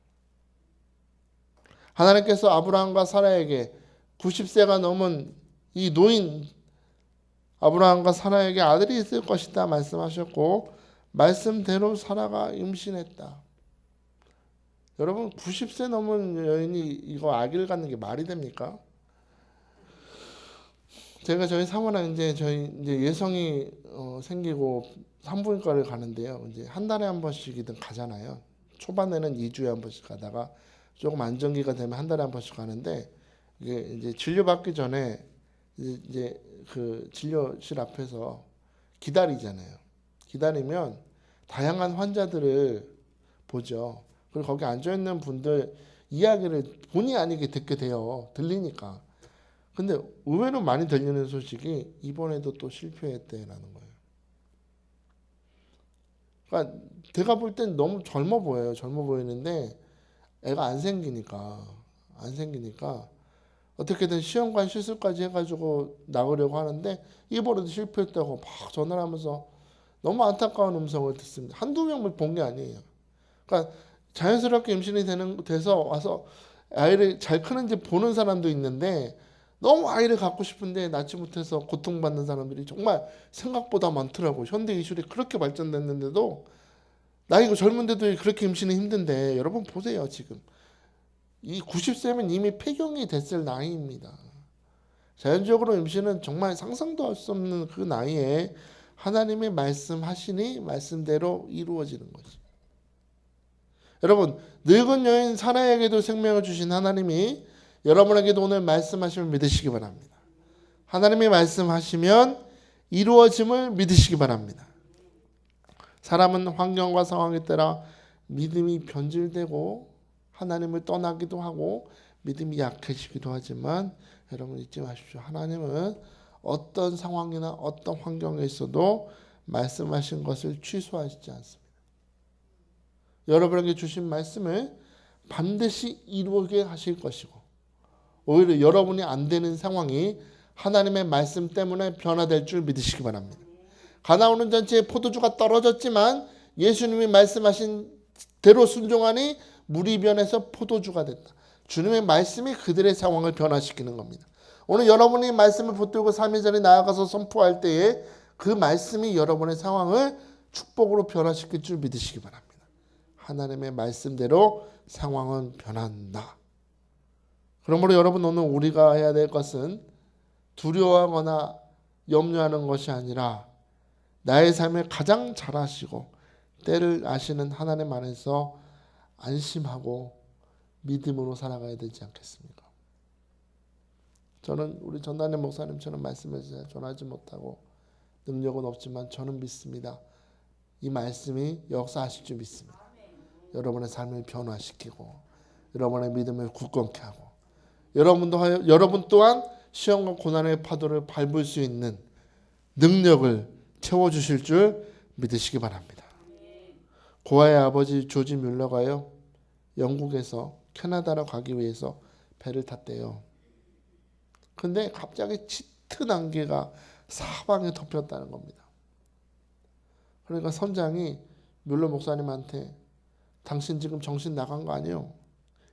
하나님께서 아브라함과 사라에게 90세가 넘은 이 노인 아브라함과 사라에게 아들이 있을 것이다 말씀하셨고 말씀대로 사라가 임신했다. 여러분 90세 넘은 여인이 이거 아기를 갖는 게 말이 됩니까? 제가 저희 사모랑 이제 예성이 생기고 산부인과를 가는데요. 이제 한 달에 한 번씩이든 가잖아요. 초반에는 2주에 한 번씩 가다가 조금 안정기가 되면 한 달에 한 번씩 가는데 이게 이제 진료받기 전에 이제 그 진료실 앞에서 기다리잖아요. 기다리면 다양한 환자들을 보죠. 그리고 거기 앉아 있는 분들 이야기를 본의 아니게 듣게 돼요. 들리니까. 근데 의외로 많이 들리는 소식이 이번에도 또 실패했대라는 거예요. 그러니까 제가 볼 땐 너무 젊어 보여요. 젊어 보이는데 애가 안 생기니까 어떻게든 시험관 시술까지 해가지고 나오려고 하는데 이번에도 실패했다고 막 전화를 하면서 너무 안타까운 음성을 듣습니다. 한두 명을 본 게 아니에요. 그러니까 자연스럽게 임신이 돼서 와서 아이를 잘 크는지 보는 사람도 있는데 너무 아이를 갖고 싶은데 낳지 못해서 고통받는 사람들이 정말 생각보다 많더라고요. 현대 기술이 그렇게 발전됐는데도 나이가 젊은데도 그렇게 임신이 힘든데 여러분 보세요. 지금 이 90세면 이미 폐경이 됐을 나이입니다. 자연적으로 임신은 정말 상상도 할 수 없는 그 나이에 하나님의 말씀하시니 말씀대로 이루어지는 거지. 여러분 늙은 여인 사라에게도 생명을 주신 하나님이 여러분에게도 오늘 말씀하심을 믿으시기 바랍니다. 하나님이 말씀하시면 이루어짐을 믿으시기 바랍니다. 사람은 환경과 상황에 따라 믿음이 변질되고 하나님을 떠나기도 하고 믿음이 약해지기도 하지만 여러분 잊지 마십시오. 하나님은 어떤 상황이나 어떤 환경에 있어도 말씀하신 것을 취소하시지 않습니다. 여러분에게 주신 말씀을 반드시 이루게 하실 것이고 오히려 여러분이 안 되는 상황이 하나님의 말씀 때문에 변화될 줄 믿으시기 바랍니다. 가나안 잔치에 포도주가 떨어졌지만 예수님이 말씀하신 대로 순종하니 물이 변해서 포도주가 됐다. 주님의 말씀이 그들의 상황을 변화시키는 겁니다. 오늘 여러분이 말씀을 붙들고 3일 전에 나아가서 선포할 때에 그 말씀이 여러분의 상황을 축복으로 변화시킬 줄 믿으시기 바랍니다. 하나님의 말씀대로 상황은 변한다. 그러므로 여러분, 오늘 우리가 해야 될 것은 두려워하거나 염려하는 것이 아니라 나의 삶을 가장 잘 아시고 때를 아시는 하나님 안에서 안심하고 믿음으로 살아가야 되지 않겠습니까? 저는 우리 전단의 목사님처럼 말씀을 잘 전하지 못하고 능력은 없지만 저는 믿습니다. 이 말씀이 역사하실 줄 믿습니다. 여러분의 삶을 변화시키고 여러분의 믿음을 굳건케 하고 여러분 또한 시험과 고난의 파도를 밟을 수 있는 능력을 채워주실 줄 믿으시기 바랍니다. 고아의 아버지 조지 뮬러가요, 영국에서 캐나다로 가기 위해서 배를 탔대요. 근데 갑자기 짙은 안개가 사방에 덮였다는 겁니다. 그러니까 선장이 뮬러 목사님한테 당신 지금 정신 나간 거 아니에요?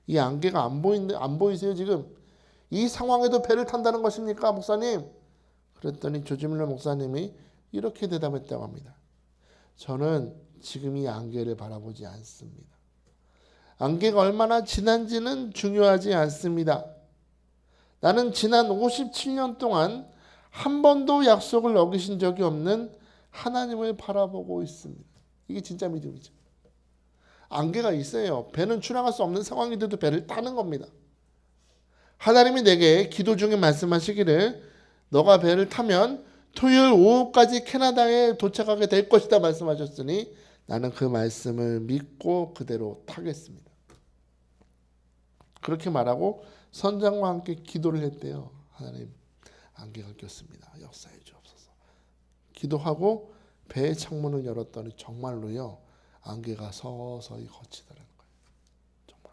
이 안개가 안 보이세요 지금? 이 상황에도 배를 탄다는 것입니까 목사님? 그랬더니 조지 뮬러 목사님이 이렇게 대답했다고 합니다. 저는 지금 이 안개를 바라보지 않습니다. 안개가 얼마나 진한지는 중요하지 않습니다. 나는 지난 57년 동안 한 번도 약속을 어기신 적이 없는 하나님을 바라보고 있습니다. 이게 진짜 믿음이죠. 안개가 있어요. 배는 출항할 수 없는 상황인데도 배를 타는 겁니다. 하나님이 내게 기도 중에 말씀하시기를 너가 배를 타면 토요일 오후까지 캐나다에 도착하게 될 것이다 말씀하셨으니 나는 그 말씀을 믿고 그대로 타겠습니다. 그렇게 말하고 선장과 함께 기도를 했대요. 하나님, 안개가 꼈습니다. 역사해 주옵소서. 기도하고 배의 창문을 열었더니 정말로요, 안개가 서서히 걷히더라는 거예요. 정말.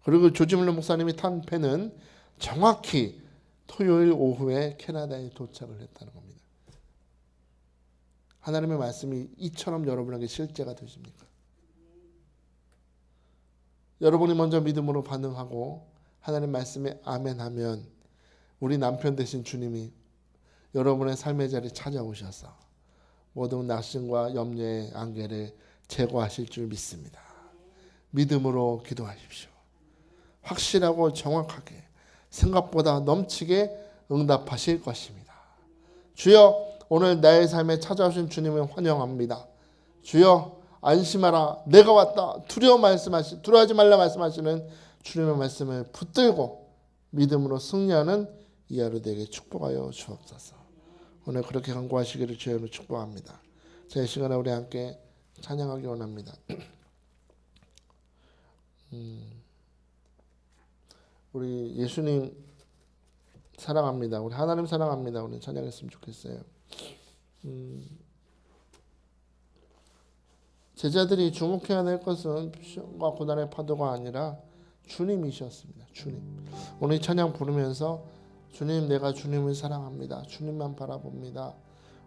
그리고 조지 뮬러 목사님이 탄 배는 정확히 토요일 오후에 캐나다에 도착을 했다는 겁니다. 하나님의 말씀이 이처럼 여러분에게 실제가 되십니까? 여러분이 먼저 믿음으로 반응하고 하나님 말씀에 아멘하면 우리 남편 되신 주님이 여러분의 삶의 자리에 찾아오셔서 모든 낙심과 염려의 안개를 제거하실 줄 믿습니다. 믿음으로 기도하십시오. 확실하고 정확하게 생각보다 넘치게 응답하실 것입니다. 주여, 오늘 나의 삶에 찾아오신 주님을 환영합니다. 주여, 안심하라, 내가 왔다, 두려워하지 말라 말씀하시는 주님의 말씀을 붙들고 믿음으로 승리하는 이 하루 되게 축복하여 주옵소서. 오늘 그렇게 간구하시기를 주여로 축복합니다. 자, 이 시간에 우리 함께 찬양하기 원합니다. 우리 예수님 사랑합니다. 우리 하나님 사랑합니다. 우리 찬양했으면 좋겠어요. 제자들이 주목해야 될 것은 시험과 고난의 파도가 아니라 주님이셨습니다. 주님. 오늘 찬양 부르면서 주님, 내가 주님을 사랑합니다. 주님만 바라봅니다.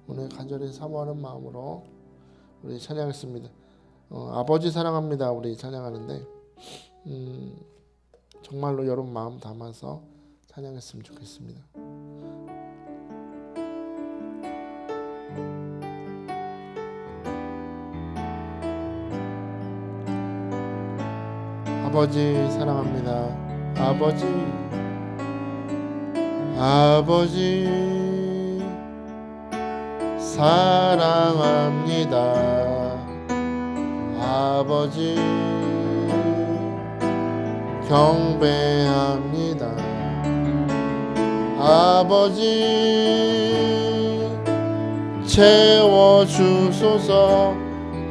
오늘 간절히 사모하는 마음으로 우리 찬양했습니다. 아버지 사랑합니다. 우리 찬양하는데 정말로 여러분 마음 담아서 찬양했으면 좋겠습니다. 아버지 사랑합니다. 아버지 사랑합니다. 아버지 경배합니다. 아버지 채워주소서.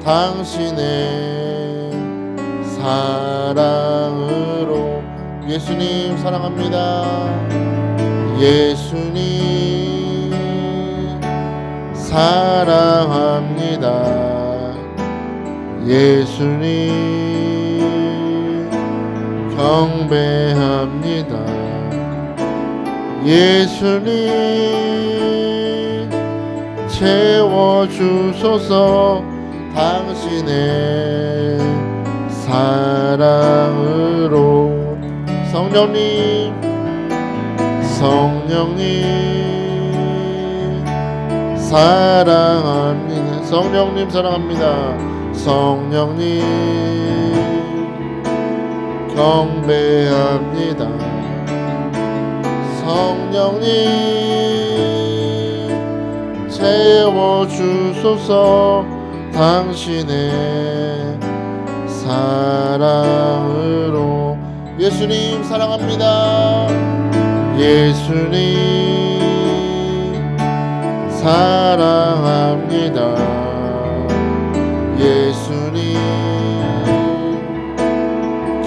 당신의 사랑으로. 예수님 사랑합니다. 예수님 사랑합니다. 예수님 경배합니다. 예수님 채워주소서. 당신의 사랑으로. 성령님 사랑합니다. 성령님 사랑합니다. 성령님 경배합니다. 성령님 채워주소서. 당신의 사랑으로. 예수님 사랑합니다. 예수님 사랑합니다. 예수님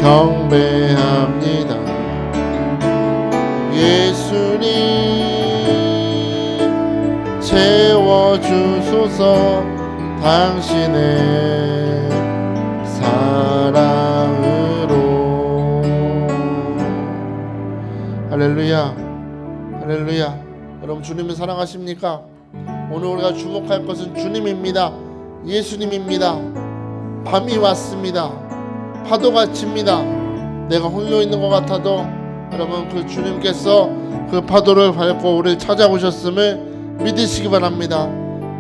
경배합니다. 예수님 채워주소서. 당신의 사랑으로. 할렐루야, 할렐루야. 여러분 주님을 사랑하십니까? 오늘 우리가 주목할 것은 주님입니다. 예수님입니다. 밤이 왔습니다. 파도가 칩니다. 내가 홀로 있는 것 같아도 여러분 그 주님께서 그 파도를 밟고 우리를 찾아오셨음을 믿으시기 바랍니다.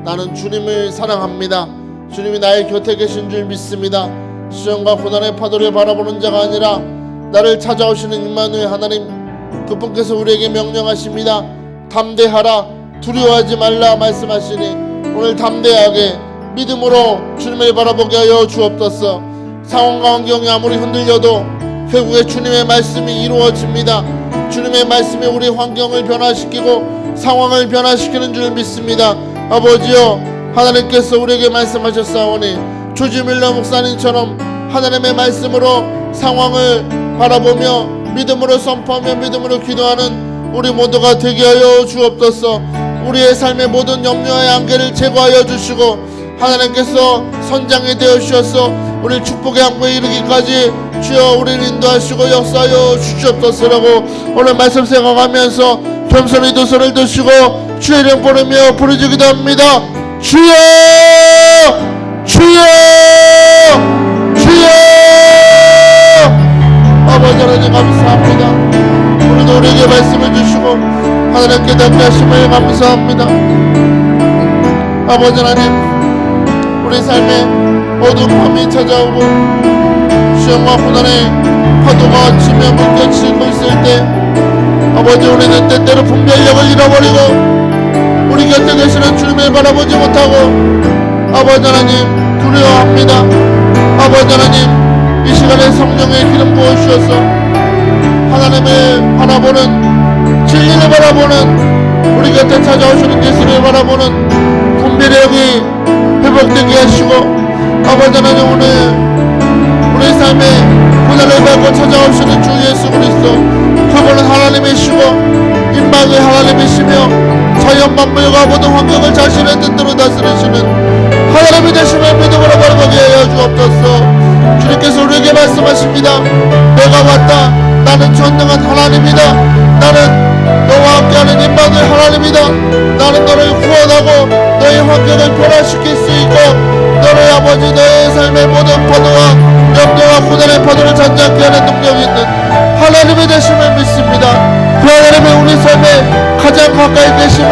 나는 주님을 사랑합니다. 주님이 나의 곁에 계신 줄 믿습니다. 시련과 고난의 파도를 바라보는 자가 아니라 나를 찾아오시는 임마누엘 하나님, 그분께서 우리에게 명령하십니다. 담대하라, 두려워하지 말라 말씀하시니 오늘 담대하게 믿음으로 주님을 바라보게 하여 주옵소서. 상황과 환경이 아무리 흔들려도 결국에 주님의 말씀이 이루어집니다. 주님의 말씀이 우리 환경을 변화시키고 상황을 변화시키는 줄 믿습니다. 아버지여, 하나님께서 우리에게 말씀하셨사오니 조지 밀러 목사님처럼 하나님의 말씀으로 상황을 바라보며 믿음으로 선포하며 믿음으로 기도하는 우리 모두가 되게 하여 주옵소서. 우리의 삶의 모든 염려와 안개를 제거하여 주시고 하나님께서 선장이 되어 주셔서 우리 축복의 항구에 이르기까지 주여 우리를 인도하시고 역사하여 주시옵소서라고 오늘 말씀 생각하면서 겸손히 두 손을 드시고 주의 이름 부르며 부르짖기도 합니다. 주여, 주여, 주여. 아버지 하나님 감사합니다. 오늘도 우리에게 말씀해 주시고 하나님께 답게 하심을 감사합니다. 아버지 하나님, 우리 삶에 어두운 밤이 찾아오고 시험과 고난의 파도가 치며 물결치고 있을 때 아버지, 우리는 때때로 분별력을 잃어버리고 우리 곁에 계시는 주님을 바라보지 못하고 아버지 하나님 두려워합니다. 아버지 하나님, 이 시간에 성령의 기름 부어주셔서 하나님을 바라보는, 진리를 바라보는, 우리 곁에 찾아오시는 예수를 바라보는 분별력이 회복되게 하시고 아버지 하나님, 오늘 우리 삶에 고난을 받고 찾아오시는 주 예수 그리스도, 그분은 하나님이시고 임마누엘 하나님이시며 자연 만물과 모든 환경을 자신의 뜻대로 다스리시는 하나님이 되심을 믿음으로 바라보게 하여 주옵소서. 주님께서 우리에게 말씀하십니다. 내가 왔다. 나는 전능한 하나님이다. 나는 너와 함께하는 임마누엘 하나님이다. 나는 너를 구원하고 너의 환경을 변화시킬 수 있고 너를 아버지 너의 삶의 모든 파도와 염려와 고난의 파도를 잔잔케 하는 능력이 있는 하나님이 되심을 믿습니다. 그 하나님이 우리 삶에 가장 가까이 계심을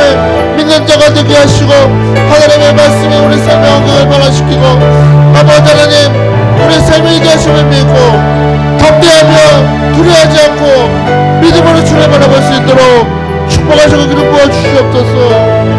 믿는 자가 되게 하시고 하나님의 말씀이 우리 삶의 환경을 변화시키고 아버지 하나님, 우리 삶에 이게 하심을 믿고 담대하며 두려워하지 않고 믿음으로 주를 바라볼 수 있도록 축복하시고 기름 부어 주시옵소서.